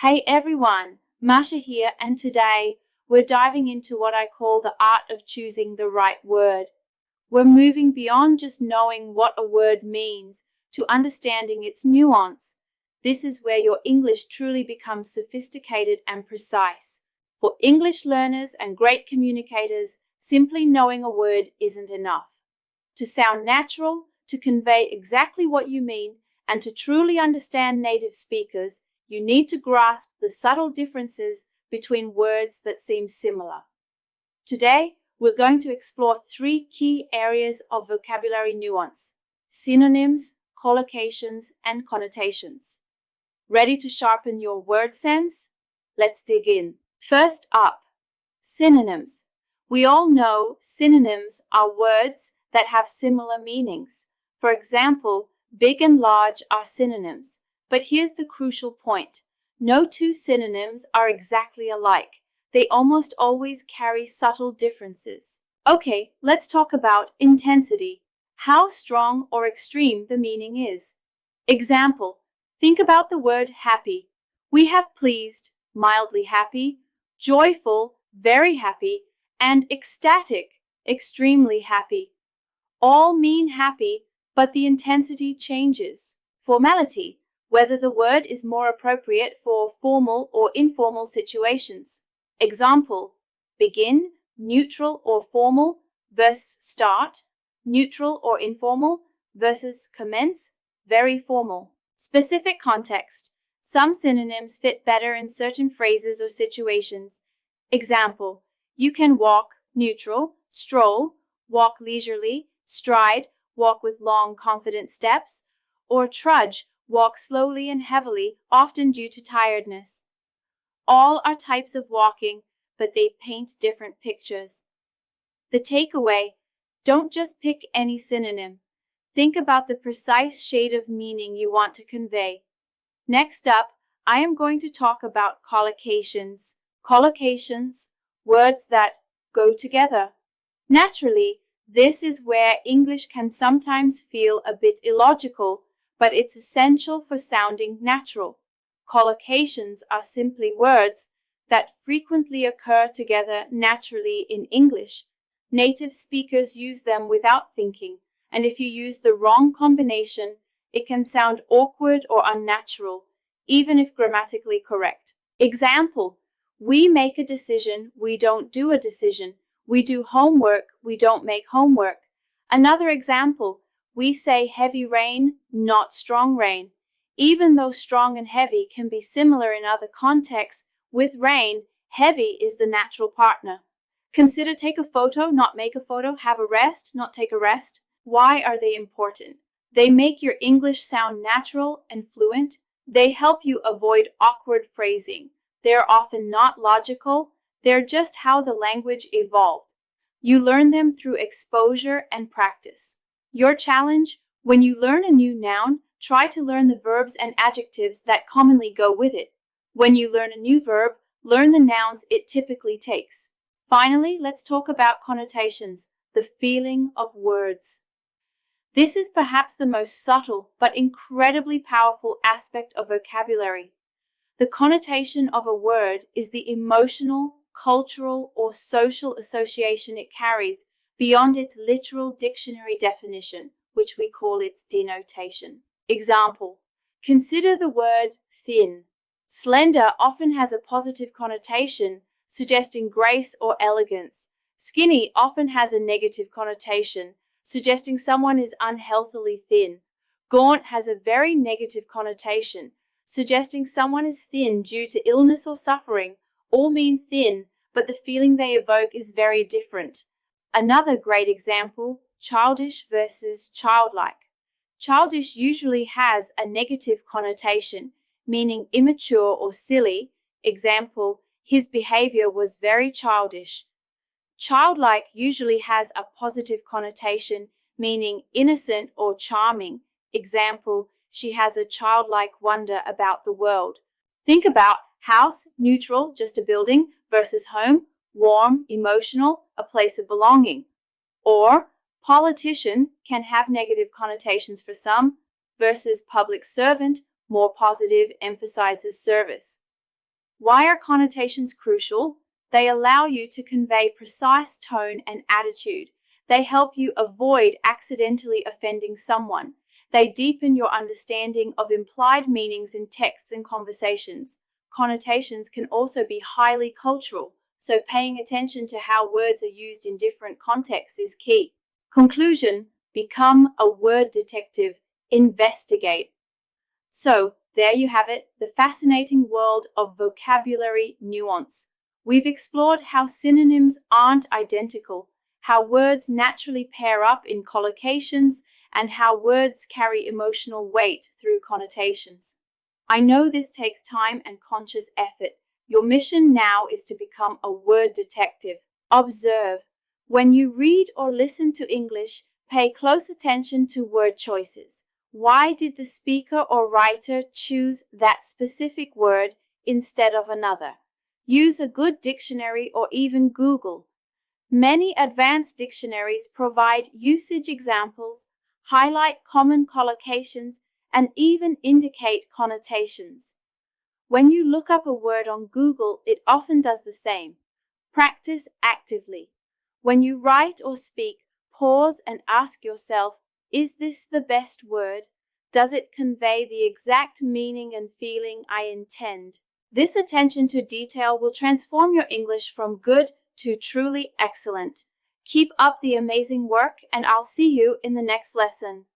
Hey everyone, Masha here, and today we're diving into what I call the art of choosing the right word. We're moving beyond just knowing what a word means to understanding its nuance. This is where your English truly becomes sophisticated and precise. For English learners and great communicators, simply knowing a word isn't enough. To sound natural, to convey exactly what you mean, and to truly understand native speakers, you need to grasp the subtle differences between words that seem similar. Today, we're going to explore three key areas of vocabulary nuance: synonyms, collocations, and connotations. Ready to sharpen your word sense? Let's dig in. First up, synonyms. We all know synonyms are words that have similar meanings. For example, big and large are synonyms. But here's the crucial point. No two synonyms are exactly alike. They almost always carry subtle differences. Okay, let's talk about intensity. How strong or extreme the meaning is. Example, think about the word happy. We have pleased, mildly happy, joyful, very happy, and ecstatic, extremely happy. All mean happy, but the intensity changes. Formality, whether the word is more appropriate for formal or informal situations. Example, begin, neutral or formal versus start, neutral or informal versus commence, very formal. Specific context, some synonyms fit better in certain phrases or situations. Example, you can walk, neutral, stroll, walk leisurely, stride, walk with long, confident steps, or trudge, walk slowly and heavily, often due to tiredness. All are types of walking, but they paint different pictures. The takeaway: don't just pick any synonym. Think about the precise shade of meaning you want to convey. Next up, I am going to talk about collocations. Collocations, words that go together. Naturally, this is where English can sometimes feel a bit illogical, but it's essential for sounding natural. Collocations are simply words that frequently occur together naturally in English. Native speakers use them without thinking, and if you use the wrong combination, it can sound awkward or unnatural, even if grammatically correct. Example, we make a decision, we don't do a decision. We do homework, we don't make homework. Another example, we say heavy rain, not strong rain. Even though strong and heavy can be similar in other contexts, with rain, heavy is the natural partner. Consider take a photo, not make a photo, have a rest, not take a rest. Why are they important? They make your English sound natural and fluent. They help you avoid awkward phrasing. They're often not logical. They're just how the language evolved. You learn them through exposure and practice. Your challenge: when you learn a new noun, try to learn the verbs and adjectives that commonly go with it. When you learn a new verb, learn the nouns it typically takes. Finally, let's talk about connotations, the feeling of words. This is perhaps the most subtle but incredibly powerful aspect of vocabulary. The connotation of a word is the emotional, cultural, or social association it carries beyond its literal dictionary definition, which we call its denotation. Example, consider the word thin. Slender often has a positive connotation, suggesting grace or elegance. Skinny often has a negative connotation, suggesting someone is unhealthily thin. Gaunt has a very negative connotation, suggesting someone is thin due to illness or suffering. All mean thin, but the feeling they evoke is very different. Another great example, childish versus childlike. Childish usually has a negative connotation, meaning immature or silly. Example, his behavior was very childish. Childlike usually has a positive connotation, meaning innocent or charming. Example, she has a childlike wonder about the world. Think about house, neutral, just a building, versus home, warm, emotional, a place of belonging. Or politician can have negative connotations for some, versus public servant, more positive, emphasizes service. Why are connotations crucial? They allow you to convey precise tone and attitude. They help you avoid accidentally offending someone. They deepen your understanding of implied meanings in texts and conversations. Connotations can also be highly cultural, so paying attention to how words are used in different contexts is key. Conclusion: become a word detective. Investigate. So, there you have it, the fascinating world of vocabulary nuance. We've explored how synonyms aren't identical, how words naturally pair up in collocations, and how words carry emotional weight through connotations. I know this takes time and conscious effort. Your mission now is to become a word detective. Observe. When you read or listen to English, pay close attention to word choices. Why did the speaker or writer choose that specific word instead of another? Use a good dictionary or even Google. Many advanced dictionaries provide usage examples, highlight common collocations, and even indicate connotations. When you look up a word on Google, it often does the same. Practice actively. When you write or speak, pause and ask yourself, is this the best word? Does it convey the exact meaning and feeling I intend? This attention to detail will transform your English from good to truly excellent. Keep up the amazing work, and I'll see you in the next lesson.